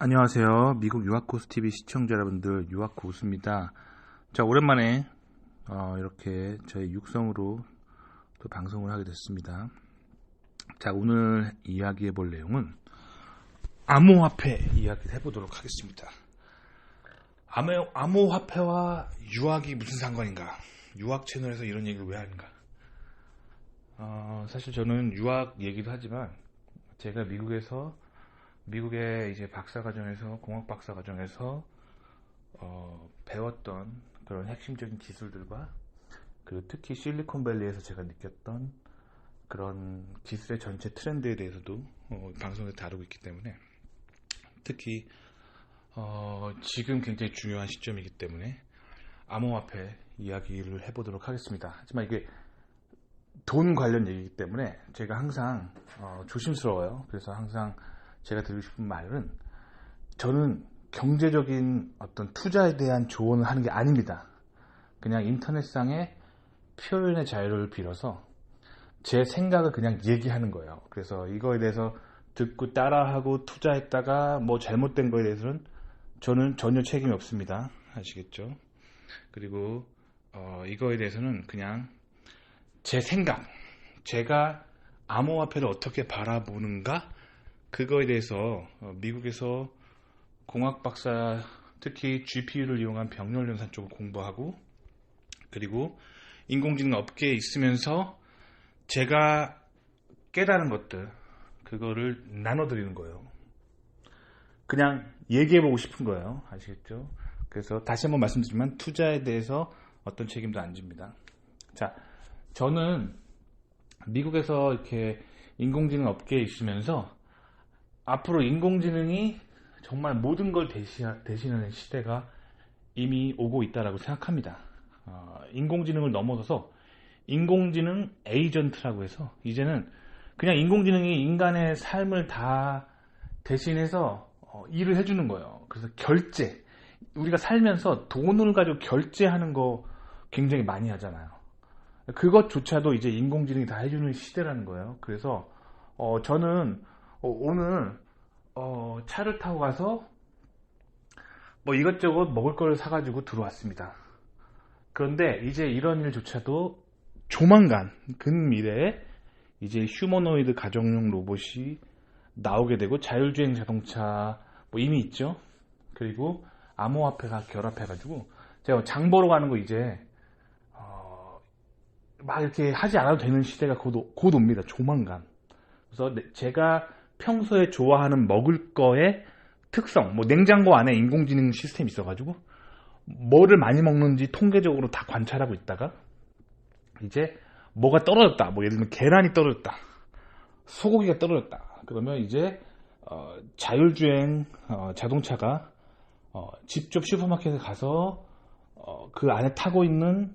안녕하세요. 미국 유학고수TV 시청자 여러분들, 유학고수입니다. 자, 오랜만에 이렇게 저희 육성으로 또 방송을 하게 됐습니다. 자, 오늘 이야기해 볼 내용은 암호화폐 이야기를 해보도록 하겠습니다. 암호화폐와 유학이 무슨 상관인가? 유학 채널에서 이런 얘기를 왜 하는가? 사실 저는 유학 얘기도 하지만 제가 미국의 이제 박사과정에서 공학 박사과정에서 배웠던 그런 핵심적인 기술들과 그리고 특히 실리콘밸리에서 제가 느꼈던 그런 기술의 전체 트렌드에 대해서도 방송에서 다루고 있기 때문에 특히 지금 굉장히 중요한 시점이기 때문에 암호화폐 이야기를 해보도록 하겠습니다. 하지만 이게 돈 관련 얘기이기 때문에 제가 항상 조심스러워요. 그래서 항상 제가 드리고 싶은 말은 저는 경제적인 어떤 투자에 대한 조언을 하는 게 아닙니다. 그냥 인터넷상의 표현의 자유를 빌어서 제 생각을 그냥 얘기하는 거예요. 그래서 이거에 대해서 듣고 따라하고 투자했다가 뭐 잘못된 거에 대해서는 저는 전혀 책임이 없습니다. 아시겠죠? 그리고 이거에 대해서는 그냥 제 생각, 제가 암호화폐를 어떻게 바라보는가, 그거에 대해서 미국에서 공학 박사, 특히 GPU를 이용한 병렬 연산 쪽을 공부하고, 그리고 인공지능 업계에 있으면서 제가 깨달은 것들, 그거를 나눠드리는 거예요. 그냥 얘기해보고 싶은 거예요. 아시겠죠? 그래서 다시 한번 말씀드리지만 투자에 대해서 어떤 책임도 안 집니다. 자, 저는 미국에서 이렇게 인공지능 업계에 있으면서 앞으로 인공지능이 정말 모든 걸 대신하는 시대가 이미 오고 있다고 생각합니다. 인공지능을 넘어서서 인공지능 에이전트라고 해서 이제는 그냥 인공지능이 인간의 삶을 다 대신해서 일을 해주는 거예요. 그래서 결제, 우리가 살면서 돈을 가지고 결제하는 거 굉장히 많이 하잖아요. 그것조차도 이제 인공지능이 다 해주는 시대라는 거예요. 그래서 저는 오늘 차를 타고 가서 뭐 이것저것 먹을 걸 사가지고 들어왔습니다. 그런데 이제 이런 일조차도 조만간 근미래에 이제 휴머노이드 가정용 로봇이 나오게 되고 자율주행 자동차 뭐 이미 있죠. 그리고 암호화폐가 결합해가지고 제가 장 보러 가는 거 이제 막 이렇게 하지 않아도 되는 시대가 곧 옵니다. 조만간. 그래서 제가 평소에 좋아하는 먹을 거의 특성, 뭐 냉장고 안에 인공지능 시스템이 있어가지고 뭐를 많이 먹는지 통계적으로 다 관찰하고 있다가 이제 뭐가 떨어졌다, 뭐 예를 들면 계란이 떨어졌다, 소고기가 떨어졌다, 그러면 이제 자율주행 자동차가 직접 슈퍼마켓에 가서 그 안에 타고 있는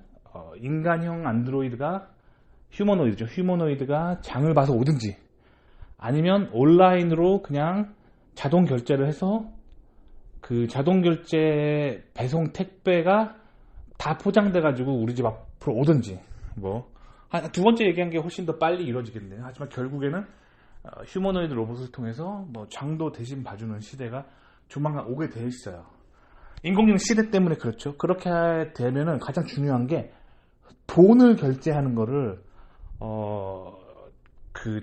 인간형 안드로이드가 휴머노이드가 장을 봐서 오든지 아니면 온라인으로 그냥 자동 결제를 해서 그 자동 결제 배송 택배가 다 포장돼 가지고 우리 집 앞으로 오든지, 뭐 두 번째 얘기한 게 훨씬 더 빨리 이루어지겠네요. 하지만 결국에는 휴머노이드 로봇을 통해서 뭐 장도 대신 봐주는 시대가 조만간 오게 돼 있어요. 인공지능 시대 때문에 그렇죠. 그렇게 되면은 가장 중요한 게 돈을 결제하는 거를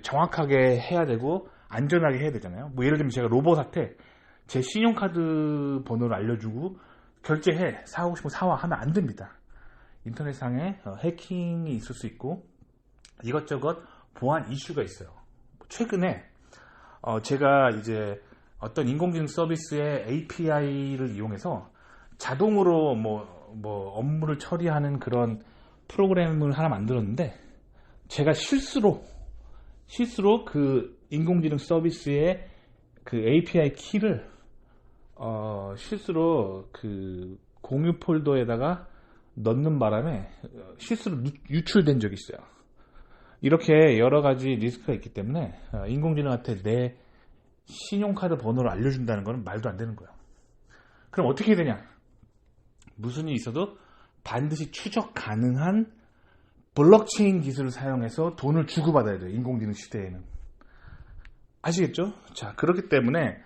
정확하게 해야 되고 안전하게 해야 되잖아요. 뭐 예를 들면 제가 로봇한테 제 신용카드 번호를 알려주고 결제해, 사고 싶으면 사와 하면 안 됩니다. 인터넷상에 해킹이 있을 수 있고 이것저것 보안 이슈가 있어요. 최근에 제가 이제 어떤 인공지능 서비스의 API를 이용해서 자동으로 뭐 업무를 처리하는 그런 프로그램을 하나 만들었는데 제가 실수로 그 인공지능 서비스의 그 API 키를 실수로 그 공유 폴더에다가 넣는 바람에 실수로 유출된 적이 있어요. 이렇게 여러 가지 리스크가 있기 때문에 인공지능한테 내 신용카드 번호를 알려준다는 건 말도 안 되는 거예요. 그럼 어떻게 해야 되냐? 무슨 일이 있어도 반드시 추적 가능한 블록체인 기술을 사용해서 돈을 주고받아야 돼요. 인공지능 시대에는. 아시겠죠? 자, 그렇기 때문에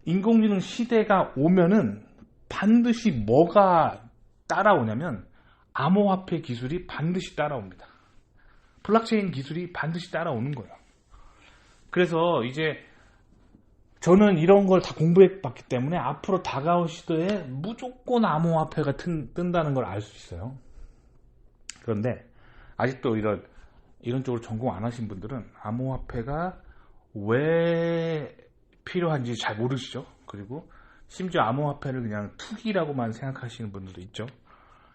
인공지능 시대가 오면은 반드시 뭐가 따라오냐면 암호화폐 기술이 반드시 따라옵니다. 블록체인 기술이 반드시 따라오는 거예요. 그래서 이제 저는 이런 걸 다 공부해 봤기 때문에 앞으로 다가올 시대에 무조건 암호화폐가 뜬다는 걸 알 수 있어요. 그런데 아직도 이런 쪽으로 전공 안 하신 분들은 암호화폐가 왜 필요한지 잘 모르시죠. 그리고 심지어 암호화폐를 그냥 투기라고만 생각하시는 분들도 있죠.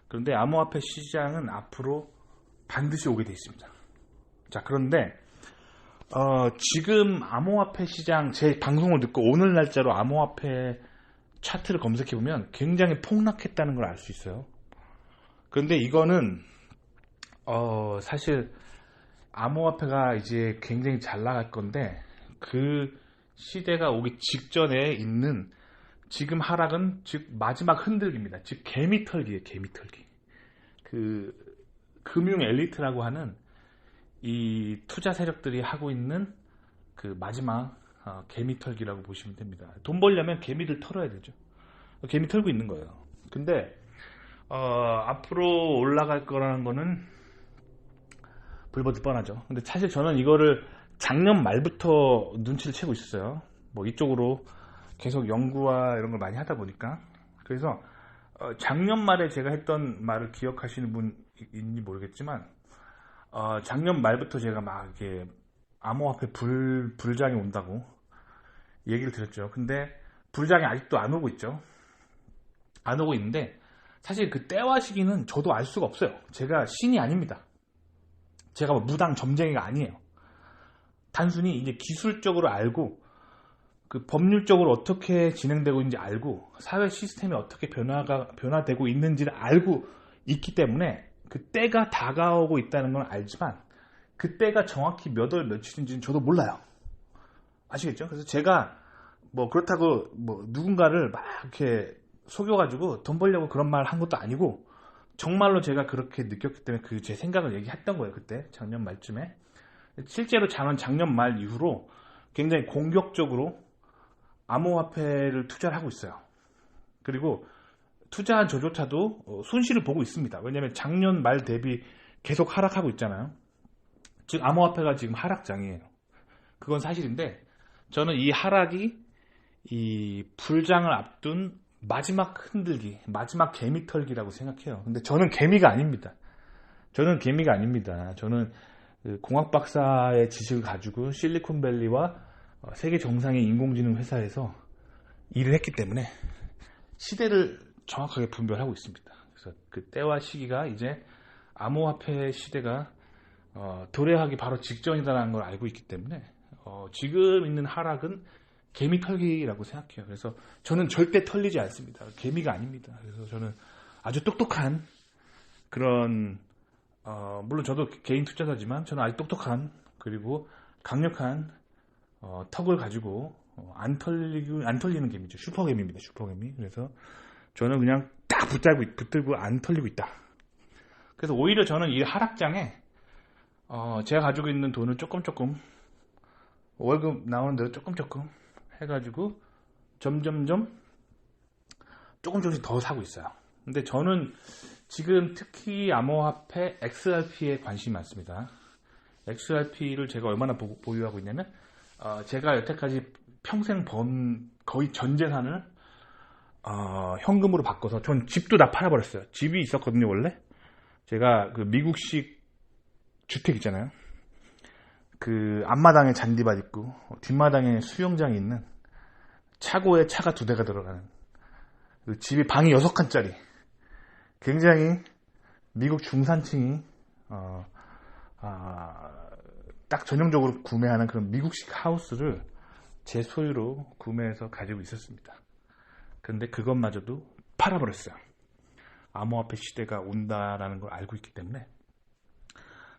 그런데 암호화폐 시장은 앞으로 반드시 오게 돼 있습니다. 자, 그런데 지금 암호화폐 시장, 제 방송을 듣고 오늘 날짜로 암호화폐 차트를 검색해보면 굉장히 폭락했다는 걸 알 수 있어요. 그런데 이거는 사실 암호화폐가 이제 굉장히 잘 나갈 건데 그 시대가 오기 직전에 있는 지금 하락은 즉 마지막 흔들기입니다. 즉 개미털기예요. 개미털기. 그 금융 엘리트라고 하는 이 투자 세력들이 하고 있는 그 마지막 개미털기라고 보시면 됩니다. 돈 벌려면 개미를 털어야 되죠. 개미 털고 있는 거예요. 근데 앞으로 올라갈 거라는 거는 불보듯 뻔하죠. 근데 사실 저는 이거를 작년 말부터 눈치를 채고 있었어요. 뭐 이쪽으로 계속 연구와 이런 걸 많이 하다 보니까. 그래서 작년 말에 제가 했던 말을 기억하시는 분 있는지 모르겠지만 작년 말부터 제가 막 이렇게 암호화폐 불장이 온다고 얘기를 드렸죠. 근데 불장이 아직도 안 오고 있죠. 안 오고 있는데 사실 그 때와 시기는 저도 알 수가 없어요. 제가 신이 아닙니다. 제가 뭐 무당 점쟁이가 아니에요. 단순히 이제 기술적으로 알고 그 법률적으로 어떻게 진행되고 있는지 알고 사회 시스템이 어떻게 변화되고 있는지를 알고 있기 때문에 그 때가 다가오고 있다는 건 알지만 그 때가 정확히 몇 월 며칠인지는 저도 몰라요. 아시겠죠? 그래서 제가 뭐 그렇다고 뭐 누군가를 막 이렇게 속여가지고 돈 벌려고 그런 말 한 것도 아니고 정말로 제가 그렇게 느꼈기 때문에 그 제 생각을 얘기했던 거예요. 그때 작년 말쯤에. 실제로 작년 말 이후로 굉장히 공격적으로 암호화폐를 투자를 하고 있어요. 그리고 투자한 저조차도 손실을 보고 있습니다. 왜냐하면 작년 말 대비 계속 하락하고 있잖아요. 즉 암호화폐가 지금 하락장이에요. 그건 사실인데 저는 이 하락이 이 불장을 앞둔 마지막 흔들기, 마지막 개미털기라고 생각해요. 근데 저는 개미가 아닙니다. 저는 공학 박사의 지식을 가지고 실리콘밸리와 세계 정상의 인공지능 회사에서 일을 했기 때문에 시대를 정확하게 분별하고 있습니다. 그래서 그 때와 시기가 이제 암호화폐 시대가 도래하기 바로 직전이라는 걸 알고 있기 때문에 지금 있는 하락은 개미 털기라고 생각해요. 그래서 저는 절대 털리지 않습니다. 개미가 아닙니다. 그래서 저는 아주 똑똑한 그런 물론 저도 개인 투자자지만 저는 아주 똑똑한 그리고 강력한 턱을 가지고 안 털리는 개미죠. 슈퍼개미입니다. 슈퍼개미. 그래서 저는 그냥 딱 붙들고 안 털리고 있다. 그래서 오히려 저는 이 하락장에 제가 가지고 있는 돈을 조금 월급 나오는 대로 조금 해가지고 점점점 조금씩 더 사고 있어요. 근데 저는 지금 특히 암호화폐 XRP에 관심이 많습니다. XRP를 제가 얼마나 보유하고 있냐면 제가 여태까지 평생 번 거의 전 재산을 현금으로 바꿔서 전 집도 다 팔아버렸어요. 집이 있었거든요. 원래 제가 그 미국식 주택 있잖아요. 그 앞마당에 잔디밭 있고 뒷마당에 수영장이 있는 차고에 차가 2대가 들어가는 그 집이 방이 6칸짜리 굉장히 미국 중산층이 딱 전형적으로 구매하는 그런 미국식 하우스를 제 소유로 구매해서 가지고 있었습니다. 그런데 그것마저도 팔아버렸어요. 암호화폐 시대가 온다라는 걸 알고 있기 때문에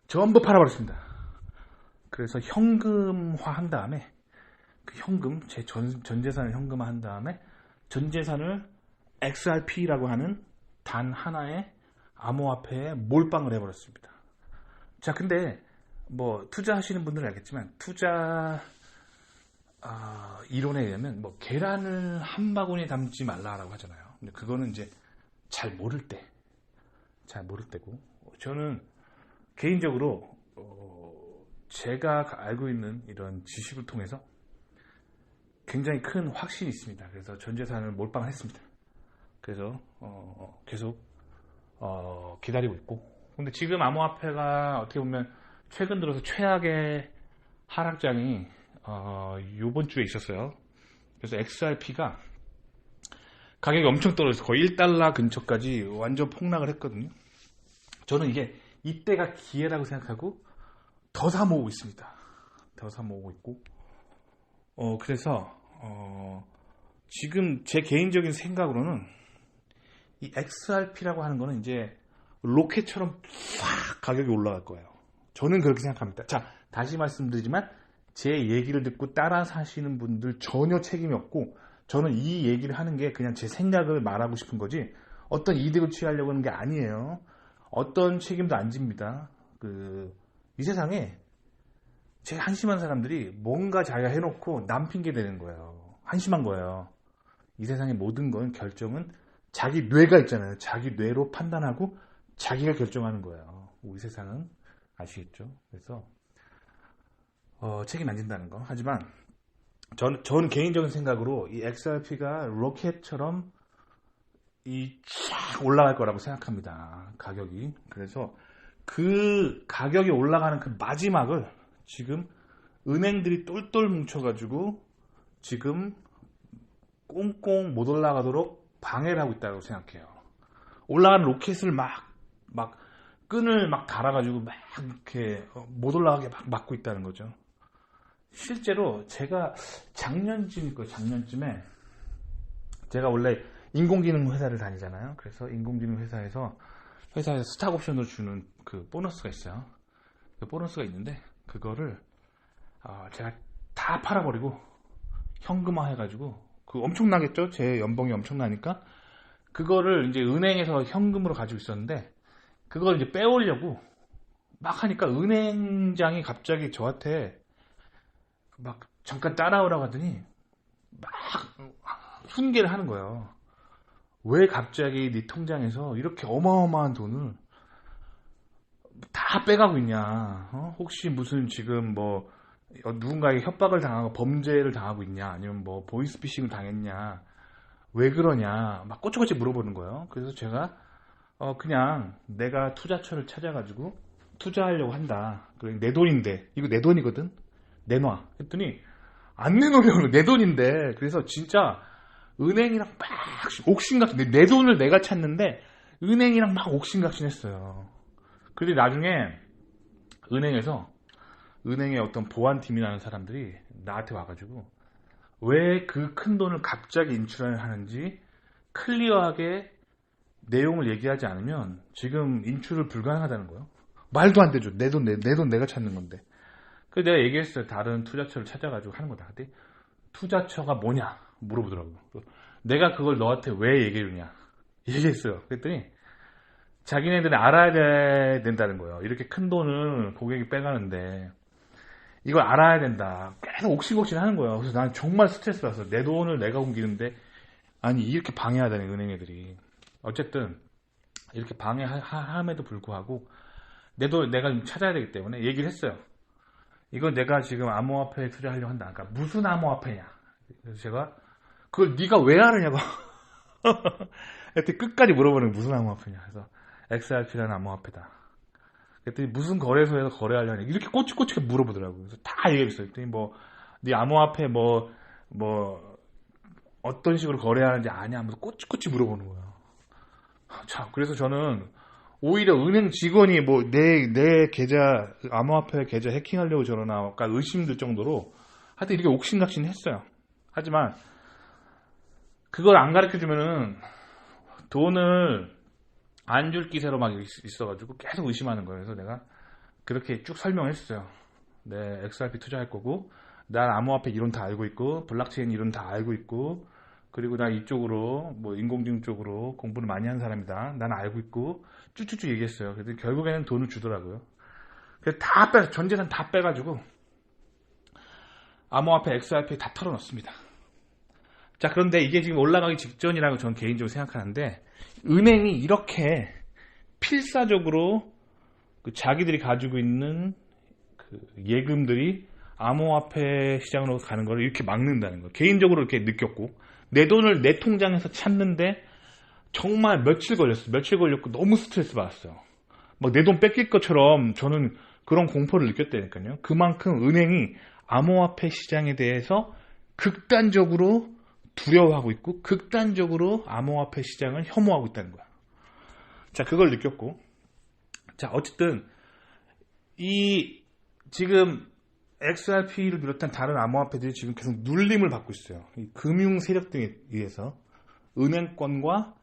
전부 팔아버렸습니다. 그래서 현금화한 다음에 그 현금, 제 전 재산을 현금화한 다음에 전 재산을 XRP라고 하는 단 하나의 암호화폐에 몰빵을 해버렸습니다. 자, 근데 뭐 투자하시는 분들은 알겠지만 투자 이론에 의하면 뭐 계란을 한 바구니에 담지 말라라고 하잖아요. 근데 그거는 이제 잘 모를 때고 저는 개인적으로 제가 알고 있는 이런 지식을 통해서 굉장히 큰 확신이 있습니다. 그래서 전 재산을 몰빵했습니다. 그래서 계속 기다리고 있고, 근데 지금 암호화폐가 어떻게 보면 최근 들어서 최악의 하락장이 요번 주에 있었어요. 그래서 XRP가 가격이 엄청 떨어져서 거의 1달러 근처까지 완전 폭락을 했거든요. 저는 이게 이때가 기회라고 생각하고 더 사 모으고 있습니다. 더 사 모으고 있고, 그래서 지금 제 개인적인 생각으로는 이 XRP라고 하는 거는 이제 로켓처럼 확 가격이 올라갈 거예요. 저는 그렇게 생각합니다. 자, 다시 말씀드리지만 제 얘기를 듣고 따라 사시는 분들 전혀 책임이 없고, 저는 이 얘기를 하는 게 그냥 제 생각을 말하고 싶은 거지 어떤 이득을 취하려고 하는 게 아니에요. 어떤 책임도 안 집니다. 이 세상에 제일 한심한 사람들이 뭔가 자기가 해놓고 남 핑계 대는 거예요. 한심한 거예요. 이 세상의 모든 건 결정은 자기 뇌가 있잖아요. 자기 뇌로 판단하고 자기가 결정하는 거예요. 이 세상은 아시겠죠? 그래서 책임 안 진다는 거. 하지만 저는 개인적인 생각으로 이 XRP가 로켓처럼 쫙 올라갈 거라고 생각합니다. 가격이. 그래서 그 가격이 올라가는 그 마지막을 지금 은행들이 똘똘 뭉쳐가지고 지금 꽁꽁 못 올라가도록 방해를 하고 있다고 생각해요. 올라가는 로켓을 막 끈을 막 달아가지고 막 이렇게 못 올라가게 막 막고 있다는 거죠. 실제로 제가 작년쯤에 제가 원래 인공지능 회사를 다니잖아요. 그래서 인공지능 회사에서 스탁 옵션을 주는 그 보너스가 있어요. 그 보너스가 있는데 그거를 제가 다 팔아버리고 현금화 해가지고, 그 엄청나겠죠? 제 연봉이 엄청나니까 그거를 이제 은행에서 현금으로 가지고 있었는데 그걸 이제 빼오려고 막 하니까 은행장이 갑자기 저한테 막 잠깐 따라오라고 하더니 막 훈계를 하는 거예요. 왜 갑자기 네 통장에서 이렇게 어마어마한 돈을 다 빼가고 있냐? 혹시 무슨 지금 뭐 누군가에게 협박을 당하고 범죄를 당하고 있냐? 아니면 뭐 보이스피싱을 당했냐? 왜 그러냐? 막 꼬치꼬치 물어보는 거예요. 그래서 제가 그냥 내가 투자처를 찾아가지고 투자하려고 한다. 그래, 내 돈인데, 이거 내 돈이거든? 내놔. 했더니 안 내놓으려고, 내 돈인데. 그래서 진짜 은행이랑 막 옥신각신, 내 돈을 내가 찾는데 은행이랑 막 옥신각신했어요. 근데 나중에 은행의 어떤 보안팀이라는 사람들이 나한테 와가지고 왜 그 큰 돈을 갑자기 인출하는지 클리어하게 내용을 얘기하지 않으면 지금 인출을 불가능하다는 거예요. 말도 안 되죠. 내 돈 내가 찾는 건데. 그래서 내가 얘기했어요. 다른 투자처를 찾아가지고 하는 거다. 근데 투자처가 뭐냐 물어보더라고요. 내가 그걸 너한테 왜 얘기해주냐 얘기했어요. 그랬더니 자기네들이 알아야 된다는 거예요. 이렇게 큰 돈을 고객이 빼가는데 이걸 알아야 된다. 계속 옥신각신 하는 거예요. 그래서 난 정말 스트레스 받았어. 내 돈을 내가 옮기는데 아니 이렇게 방해하다니 은행 애들이. 어쨌든 이렇게 방해함에도 불구하고 내 돈 내가 찾아야 되기 때문에 얘기를 했어요. 이건 내가 지금 암호화폐에 투자하려고 한다. 그러니까 무슨 암호화폐냐. 그래서 제가 그걸 네가 왜 알았냐고. 하여튼 끝까지 물어보는 게 무슨 암호화폐냐. 그래서 XRP라는 암호화폐다. 그랬더니 무슨 거래소에서 거래하려냐. 이렇게 꼬치꼬치게 물어보더라고요. 그래서 다 얘기했어요. 그랬더니 네 암호화폐 어떤 식으로 거래하는지 아냐 하면서 꼬치꼬치 물어보는 거예요. 자, 그래서 저는 오히려 은행 직원이 내 계좌, 암호화폐 계좌 해킹하려고 저러나 약간 의심될 정도로 하여튼 이렇게 옥신각신 했어요. 하지만 그걸 안 가르쳐주면은 돈을 안 줄 기세로 막 있어가지고 계속 의심하는 거예요. 그래서 내가 그렇게 쭉 설명했어요. 네, XRP 투자할 거고, 난 암호화폐 이론 다 알고 있고, 블록체인 이론 다 알고 있고, 그리고 나 이쪽으로 인공지능 쪽으로 공부를 많이 한 사람이다. 난 알고 있고 쭉쭉쭉 얘기했어요. 그래서 결국에는 돈을 주더라고요. 그래서 전 재산 다 빼가지고 암호화폐 XRP 다 털어놓습니다. 자, 그런데 이게 지금 올라가기 직전이라고 저는 개인적으로 생각하는데, 은행이 이렇게 필사적으로 자기들이 가지고 있는 예금들이 암호화폐 시장으로 가는 걸 이렇게 막는다는 거예요. 개인적으로 이렇게 느꼈고, 내 돈을 내 통장에서 찾는데 정말 며칠 걸렸고 너무 스트레스 받았어요. 막 내 돈 뺏길 것처럼 저는 그런 공포를 느꼈다니까요. 그만큼 은행이 암호화폐 시장에 대해서 극단적으로 두려워하고 있고, 극단적으로 암호화폐 시장을 혐오하고 있다는 거야. 자, 그걸 느꼈고, 자, 어쨌든 지금 XRP를 비롯한 다른 암호화폐들이 지금 계속 눌림을 받고 있어요. 이 금융 세력들에 의해서 은행권과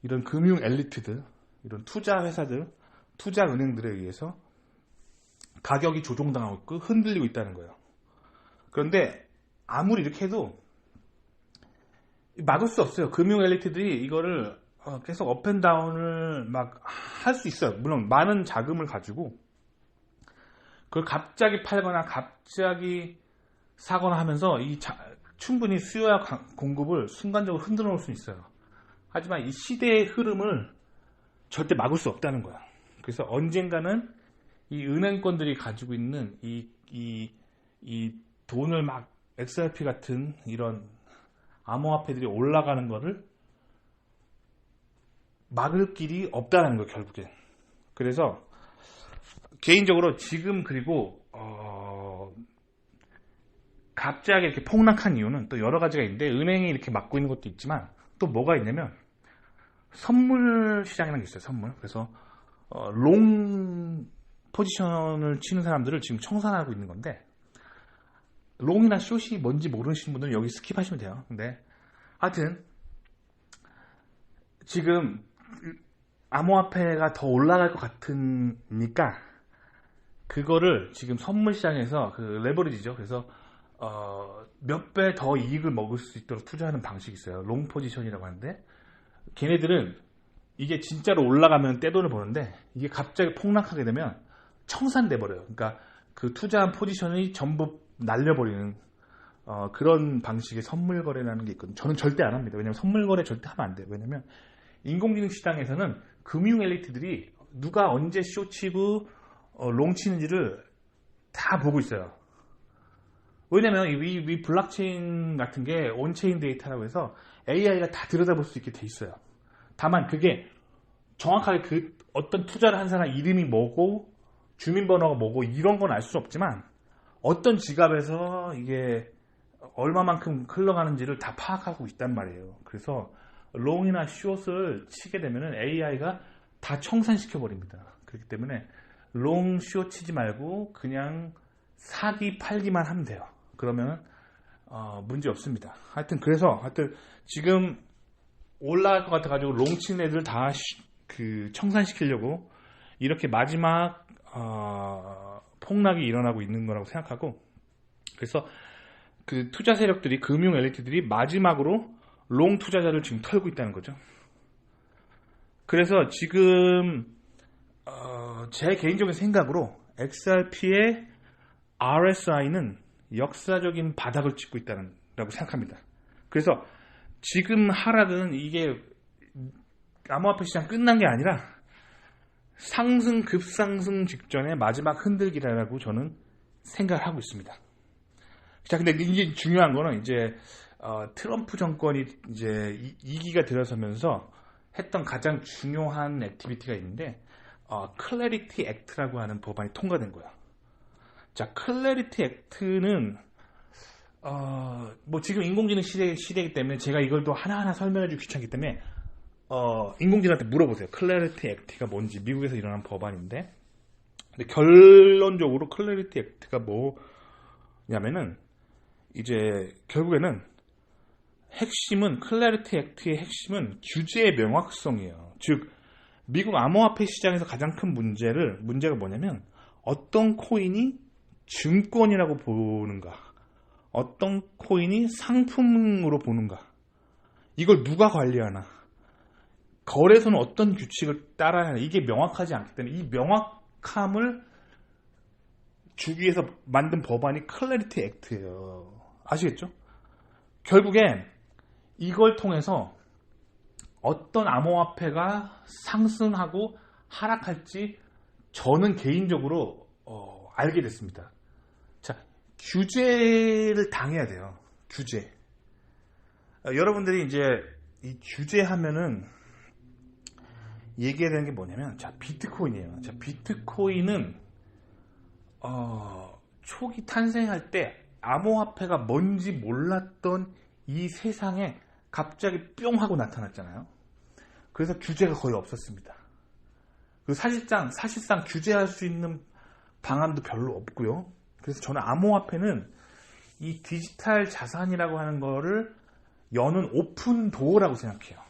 이런 금융 엘리트들, 이런 투자 회사들, 투자 은행들에 의해서 가격이 조종당하고 있고 흔들리고 있다는 거예요. 그런데 아무리 이렇게 해도 막을 수 없어요. 금융 엘리트들이 이거를 계속 업앤다운을 막 할 수 있어요. 물론 많은 자금을 가지고 그걸 갑자기 팔거나 갑자기 사거나 하면서 충분히 수요와 공급을 순간적으로 흔들어 놓을 수 있어요. 하지만 이 시대의 흐름을 절대 막을 수 없다는 거야. 그래서 언젠가는 이 은행권들이 가지고 있는 이 돈을 막 XRP 같은 이런 암호화폐들이 올라가는 거를 막을 길이 없다는 거예요, 결국엔. 그래서 개인적으로 지금 그리고 갑자기 이렇게 폭락한 이유는 또 여러 가지가 있는데, 은행이 이렇게 막고 있는 것도 있지만 또 뭐가 있냐면 선물 시장이라는 게 있어요. 선물. 그래서 롱 포지션을 치는 사람들을 지금 청산하고 있는 건데, 롱이나 숏이 뭔지 모르시는 분들은 여기 스킵하시면 돼요. 근데 하여튼 지금 암호화폐가 더 올라갈 것 같으니까 그거를 지금 선물 시장에서 레버리지죠. 그래서 몇 배 더 이익을 먹을 수 있도록 투자하는 방식이 있어요. 롱 포지션이라고 하는데, 걔네들은 이게 진짜로 올라가면 떼돈을 버는데 이게 갑자기 폭락하게 되면 청산돼 버려요. 그러니까 그 투자한 포지션이 전부 날려버리는 그런 방식의 선물 거래라는 게 있거든요. 저는 절대 안 합니다. 왜냐면 선물 거래 절대 하면 안 돼요. 왜냐면 인공지능 시장에서는 금융 엘리트들이 누가 언제 쇼치고 롱 치는지를 다 보고 있어요. 왜냐면 이 블록체인 같은 게 온체인 데이터라고 해서 AI가 다 들여다볼 수 있게 돼 있어요. 다만 그게 정확하게 어떤 투자를 한 사람 이름이 뭐고 주민번호가 뭐고 이런 건 알 수 없지만 어떤 지갑에서 이게 얼마만큼 흘러가는지를 다 파악하고 있단 말이에요. 그래서 롱이나 숏을 치게 되면 AI가 다 청산시켜 버립니다. 그렇기 때문에 롱, 숏 치지 말고 그냥 사기, 팔기만 하면 돼요. 그러면 문제 없습니다. 하여튼 지금 올라갈 것 같아가지고 롱 치는 애들 다 청산시키려고 이렇게 마지막 폭락이 일어나고 있는 거라고 생각하고, 그래서 그 투자 세력들이, 금융 엘리트들이 마지막으로 롱 투자자를 지금 털고 있다는 거죠. 그래서 지금 제 개인적인 생각으로 XRP의 RSI는 역사적인 바닥을 찍고 있다고 생각합니다. 그래서 지금 하락은 이게 암호화폐 시장 끝난 게 아니라 급상승 직전의 마지막 흔들기라고 저는 생각을 하고 있습니다. 자, 근데 이게 중요한 거는 이제 트럼프 정권이 이제 2기가 들어서면서 했던 가장 중요한 액티비티가 있는데, 클래리티 액트라고 하는 법안이 통과된 거야. 자, 클래리티 액트는 뭐 지금 인공지능 시대이기 때문에 제가 이걸 또 하나하나 설명해주기 귀찮기 때문에 인공지능한테 물어보세요. 클래리티 액트가 뭔지. 미국에서 일어난 법안인데, 근데 결론적으로 클래리티 액트가 뭐냐면은 이제 결국에는 클래리티 액트의 핵심은 규제의 명확성이에요. 즉, 미국 암호화폐 시장에서 가장 큰 문제가 뭐냐면 어떤 코인이 증권이라고 보는가, 어떤 코인이 상품으로 보는가, 이걸 누가 관리하나, 거래소는 어떤 규칙을 따라야 하나, 이게 명확하지 않기 때문에 이 명확함을 주기 위해서 만든 법안이 클래리티 액트예요. 아시겠죠? 결국엔 이걸 통해서 어떤 암호화폐가 상승하고 하락할지 저는 개인적으로 알게 됐습니다. 자, 규제를 당해야 돼요. 규제. 여러분들이 이제 이 규제하면은 얘기해야 되는 게 뭐냐면, 자, 비트코인이에요. 자, 비트코인은 초기 탄생할 때 암호화폐가 뭔지 몰랐던 이 세상에 갑자기 뿅 하고 나타났잖아요. 그래서 규제가 거의 없었습니다. 그리고 사실상 규제할 수 있는 방안도 별로 없고요. 그래서 저는 암호화폐는 이 디지털 자산이라고 하는 거를 여는 오픈 도어라고 생각해요.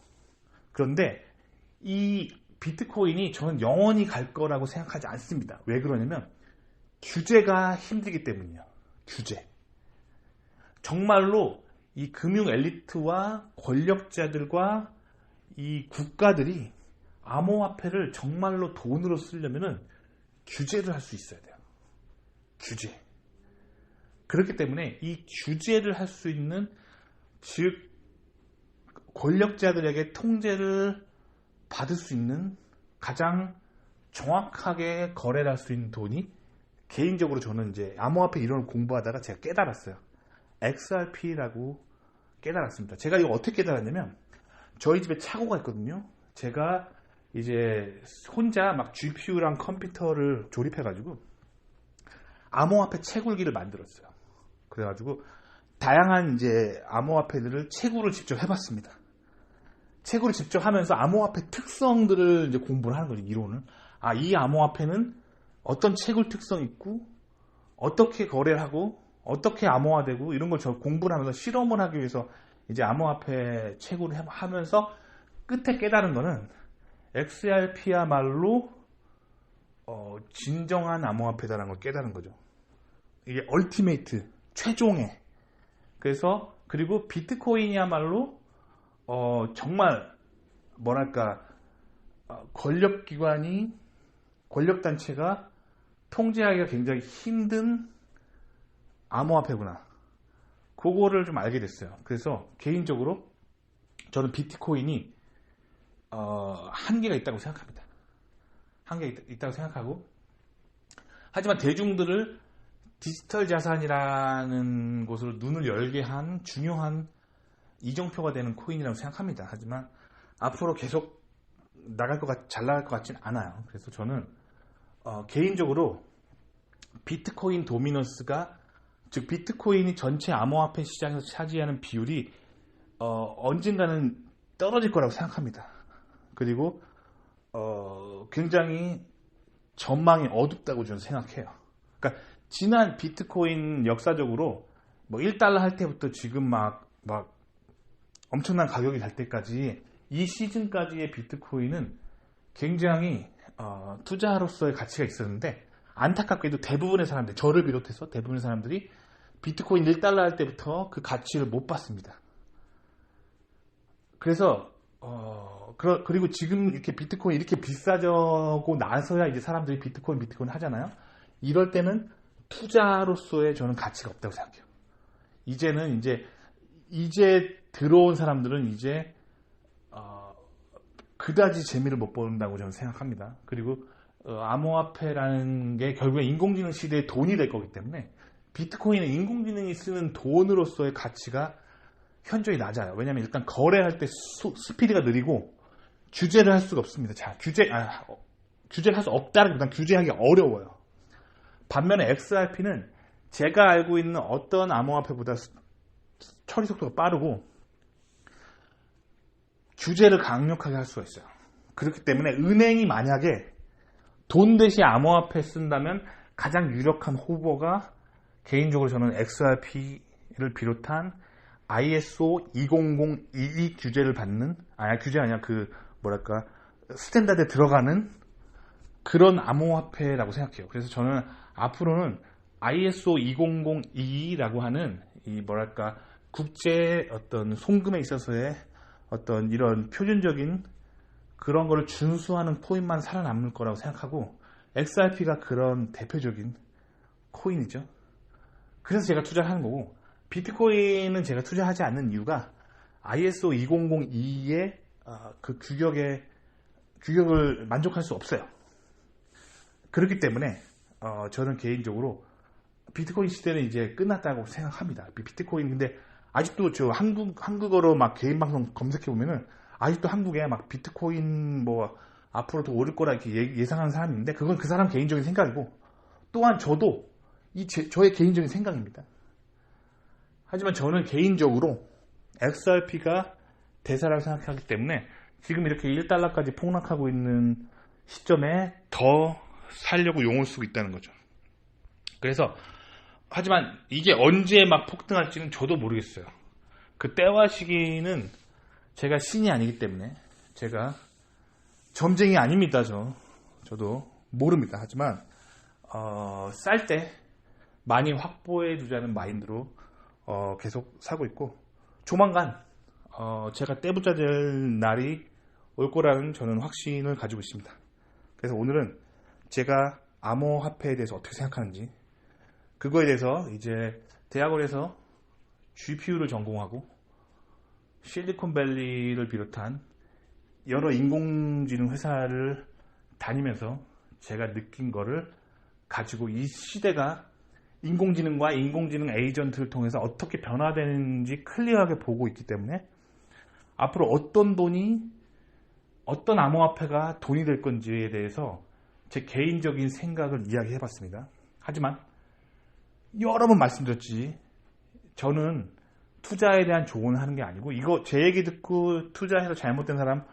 그런데 이 비트코인이 저는 영원히 갈 거라고 생각하지 않습니다. 왜 그러냐면 규제가 힘들기 때문이에요. 규제. 정말로 이 금융 엘리트와 권력자들과 이 국가들이 암호화폐를 정말로 돈으로 쓰려면은 규제를 할 수 있어야 돼요. 규제. 그렇기 때문에 이 규제를 할 수 있는, 즉 권력자들에게 통제를 받을 수 있는 가장 정확하게 거래를 할 수 있는 돈이, 개인적으로 저는 이제 암호화폐 이론을 공부하다가 제가 깨달았어요. XRP라고 깨달았습니다. 제가 이거 어떻게 깨달았냐면, 저희 집에 차고가 있거든요. 제가 이제 혼자 막 GPU랑 컴퓨터를 조립해가지고 암호화폐 채굴기를 만들었어요. 그래가지고 다양한 이제 암호화폐들을 채굴을 직접 해봤습니다. 채굴을 직접 하면서 암호화폐 특성들을 이제 공부를 하는 거죠. 이론을. 아, 이 암호화폐는 어떤 채굴 특성이 있고 어떻게 거래를 하고 어떻게 암호화되고 이런 걸 저 공부를 하면서 실험을 하기 위해서 이제 암호화폐 채굴을 하면서 끝에 깨달은 거는 XRP야말로 진정한 암호화폐다라는 걸 깨달은 거죠. 이게 얼티메이트, 최종의. 그래서 그리고 비트코인이야말로 정말 뭐랄까 권력기관이, 권력단체가 통제하기가 굉장히 힘든 암호화폐구나. 그거를 좀 알게 됐어요. 그래서 개인적으로 저는 비트코인이 한계가 있다고 생각합니다. 한계가 있다고 생각하고, 하지만 대중들을 디지털 자산이라는 곳으로 눈을 열게 한 중요한 이정표가 되는 코인이라고 생각합니다. 하지만 앞으로 계속 잘 나갈 것 같진 않아요. 그래서 저는 개인적으로 비트코인 도미넌스가, 즉 비트코인이 전체 암호화폐 시장에서 차지하는 비율이 언젠가는 떨어질 거라고 생각합니다. 그리고 굉장히 전망이 어둡다고 저는 생각해요. 그러니까 지난 비트코인 역사적으로 뭐 1달러 할 때부터 지금 막 엄청난 가격이 갈 때까지, 이 시즌까지의 비트코인은 굉장히 투자로서의 가치가 있었는데, 안타깝게도 대부분의 사람들, 저를 비롯해서 대부분의 사람들이 비트코인 1달러 할 때부터 그 가치를 못 봤습니다. 그래서 그리고 지금 이렇게 비트코인 이렇게 비싸지고 나서야 이제 사람들이 비트코인 하잖아요. 이럴 때는 투자로서의 저는 가치가 없다고 생각해요. 이제는 이제 들어온 사람들은 이제 그다지 재미를 못 본다고 저는 생각합니다. 그리고 암호화폐라는 게 결국에 인공지능 시대의 돈이 될 거기 때문에 비트코인은 인공지능이 쓰는 돈으로서의 가치가 현저히 낮아요. 왜냐하면 일단 거래할 때 스피드가 느리고 규제를 할 수가 없습니다. 자, 규제를 할 수 없다기보다는 규제하기 어려워요. 반면에 XRP는 제가 알고 있는 어떤 암호화폐보다 처리 속도가 빠르고 규제를 강력하게 할 수가 있어요. 그렇기 때문에 은행이 만약에 돈 대신 암호화폐 쓴다면 가장 유력한 후보가, 개인적으로 저는 XRP를 비롯한 ISO 20022 규제를 받는, 규제 아니야, 스탠다드에 들어가는 그런 암호화폐라고 생각해요. 그래서 저는 앞으로는 ISO 20022라고 하는 국제 어떤 송금에 있어서의 어떤 이런 표준적인 그런 거를 준수하는 코인만 살아남을 거라고 생각하고, XRP가 그런 대표적인 코인이죠. 그래서 제가 투자를 하는 거고, 비트코인은 제가 투자하지 않는 이유가 ISO 2002의 그 규격을 만족할 수 없어요. 그렇기 때문에 저는 개인적으로 비트코인 시대는 이제 끝났다고 생각합니다. 비트코인 근데 아직도 저 한국어로 막 개인 방송 검색해 보면은 아직도 한국에 막 비트코인 뭐 앞으로 더 오를 거라 이렇게 예상하는 사람이 있는데 그건 그 사람 개인적인 생각이고 또한 저도 저의 개인적인 생각입니다. 하지만 저는 개인적으로 XRP가 대세라고 생각하기 때문에 지금 이렇게 1달러까지 폭락하고 있는 시점에 더 살려고 용을 쓰고 있다는 거죠. 그래서 하지만 이게 언제 막 폭등할지는 저도 모르겠어요. 그 때와 시기는 제가 신이 아니기 때문에 제가 점쟁이 아닙니다. 저도 모릅니다. 하지만 쌀 때 많이 확보해 두자는 마인드로 계속 사고 있고 조만간 제가 떼부자 될 날이 올 거라는 저는 확신을 가지고 있습니다. 그래서 오늘은 제가 암호화폐에 대해서 어떻게 생각하는지 그거에 대해서 이제 대학원에서 GPU를 전공하고 실리콘밸리를 비롯한 여러 인공지능 회사를 다니면서 제가 느낀 거를 가지고 이 시대가 인공지능과 인공지능 에이전트를 통해서 어떻게 변화되는지 클리어하게 보고 있기 때문에 앞으로 어떤 돈이 어떤 암호화폐가 돈이 될 건지에 대해서 제 개인적인 생각을 이야기해 봤습니다. 하지만 여러 번 말씀드렸지 저는 투자에 대한 조언을 하는 게 아니고 이거 제 얘기 듣고 투자해서 잘못된 사람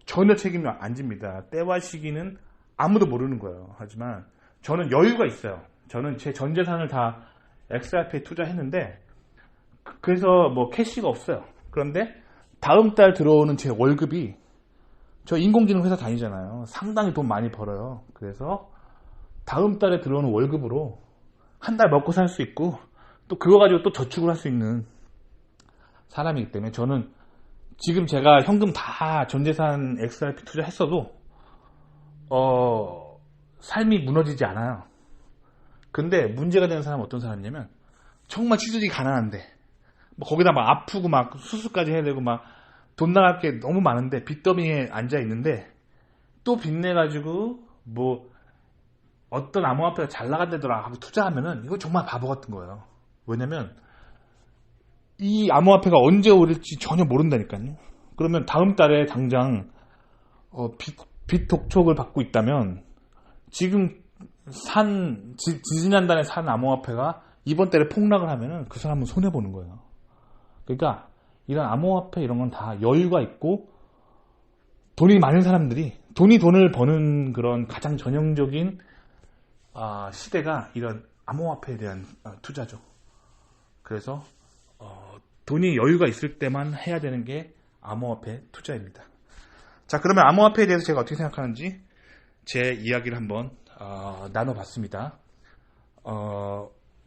전혀 책임을 안 집니다. 때와 시기는 아무도 모르는 거예요. 하지만 저는 여유가 있어요. 저는 제 전 재산을 다 XRP에 투자했는데 그래서 뭐 캐시가 없어요. 그런데 다음 달 들어오는 제 월급이 저 인공지능 회사 다니잖아요. 상당히 돈 많이 벌어요. 그래서 다음 달에 들어오는 월급으로 한 달 먹고 살 수 있고 또 그거 가지고 또 저축을 할 수 있는 사람이기 때문에 저는 지금 제가 현금 다 전재산 XRP 투자했어도 삶이 무너지지 않아요. 근데 문제가 되는 사람은 어떤 사람이냐면 정말 취직이 가난한데 뭐 거기다 막 아프고 막 수술까지 해야 되고 막 돈 나갈 게 너무 많은데 빚더미에 앉아 있는데 또 빚내 가지고 뭐 어떤 암호화폐가 잘 나간다더라 하고 투자하면은 이거 정말 바보 같은 거예요. 왜냐면 이 암호화폐가 언제 오를지 전혀 모른다니까요. 그러면 다음 달에 당장 빚 독촉을 받고 있다면 지금 지지난달에 산 암호화폐가 이번 달에 폭락을 하면은 그 사람은 손해보는 거예요. 그러니까 이런 암호화폐 이런 건 다 여유가 있고 돈이 많은 사람들이 돈을 버는 그런 가장 전형적인 시대가 이런 암호화폐에 대한 투자죠. 그래서 돈이 여유가 있을 때만 해야 되는 게 암호화폐 투자입니다. 자, 그러면 암호화폐에 대해서 제가 어떻게 생각하는지 제 이야기를 한번 나눠봤습니다.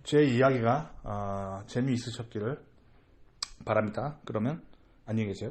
제 이야기가 재미있으셨기를 바랍니다. 그러면 안녕히 계세요.